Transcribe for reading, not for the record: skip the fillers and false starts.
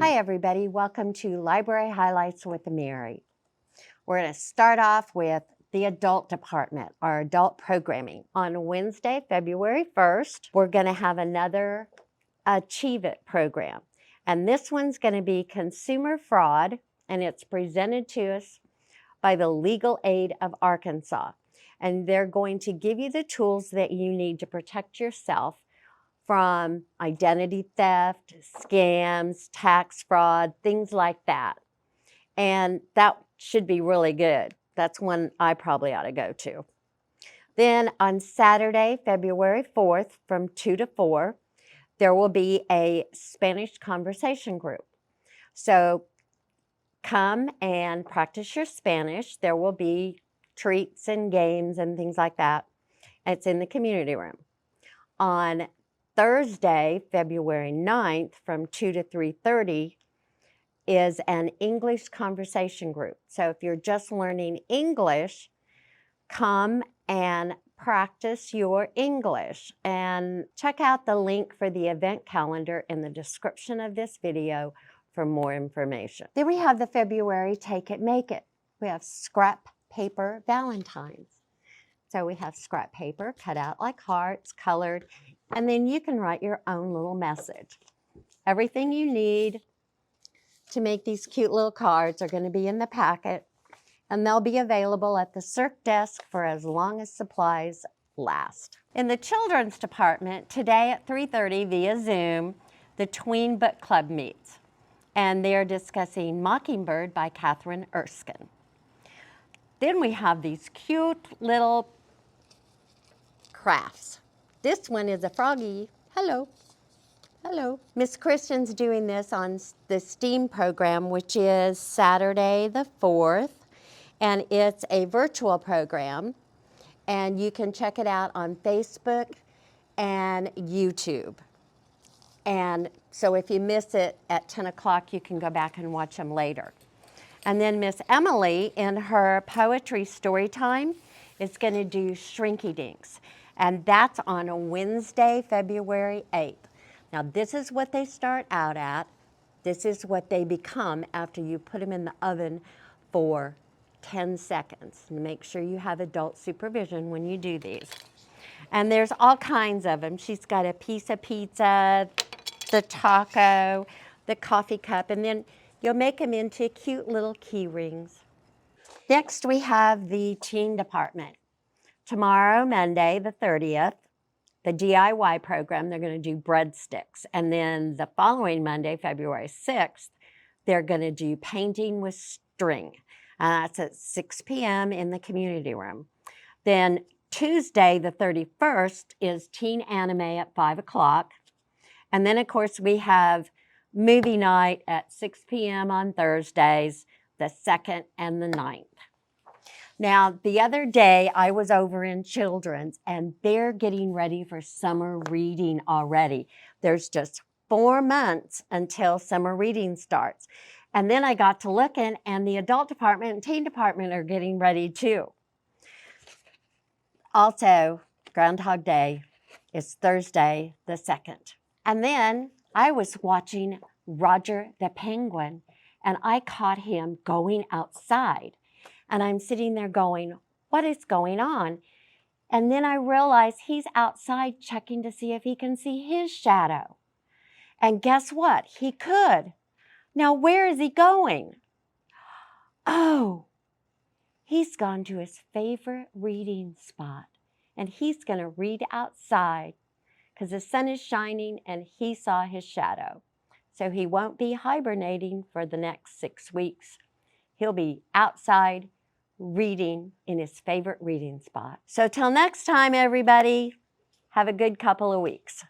Hi everybody, welcome to Library Highlights with Mary. We're going to start off with the adult department, our adult programming. On Wednesday, February 1st, we're going to have another Achieve It program. And this one's going to be consumer fraud, and it's presented to us by the Legal Aid of Arkansas. And they're going to give you the tools that you need to protect yourself from identity theft, scams, tax fraud, things like that. And that should be really good. That's one I probably ought to go to. Then on Saturday, February 4th, from 2 to 4, there will be a Spanish conversation group. So come and practice your Spanish. There will be treats and games and things like that. It's in the community room. On Thursday, February 9th, from 2 to 3:30, is an English conversation group. So if you're just learning English, come and practice your English. And check out the link for the event calendar in the description of this video for more information. Then we have the February Take It, Make It. We have scrap paper Valentines. So we have scrap paper cut out like hearts, colored, and then you can write your own little message. Everything you need to make these cute little cards are going to be in the packet, and they'll be available at the Circ desk for as long as supplies last. In the children's department, today at 3:30 via Zoom, the Tween Book Club meets, and they're discussing Mockingbird by Catherine Erskine. Then we have these cute little crafts. This one is a froggy. Hello. Hello. Miss Christian's doing this on the STEAM program, which is Saturday the 4th, and it's a virtual program, and you can check it out on Facebook and YouTube. And so if you miss it at 10 o'clock, you can go back and watch them later. And then Miss Emily, in her poetry story time, is going to do Shrinky Dinks. And that's on a Wednesday, February 8th. Now, this is what they start out at. This is what they become after you put them in the oven for 10 seconds. Make sure you have adult supervision when you do these. And there's all kinds of them. She's got a piece of pizza, the taco, the coffee cup, and then you'll make them into cute little key rings. Next, we have the teen department. Tomorrow, Monday, the 30th, the DIY program, they're going to do breadsticks. And then the following Monday, February 6th, they're going to do painting with string. That's at 6 p.m. in the community room. Then Tuesday, the 31st, is teen anime at 5 o'clock. And then, of course, we have movie night at 6 p.m. on Thursdays, the 2nd and the 9th. Now, the other day, I was over in Children's, and they're getting ready for summer reading already. There's just 4 months until summer reading starts. And then I got to looking, and the adult department and teen department are getting ready too. Also, Groundhog Day is Thursday the 2nd. And then I was watching Roger the Penguin, and I caught him going outside. And I'm sitting there going, what is going on? And then I realized he's outside checking to see if he can see his shadow. And guess what? He could. Now, where is he going? Oh, he's gone to his favorite reading spot. And he's going to read outside because the sun is shining and he saw his shadow. So he won't be hibernating for the next 6 weeks. He'll be outside reading in his favorite reading spot. So till next time, everybody, have a good couple of weeks.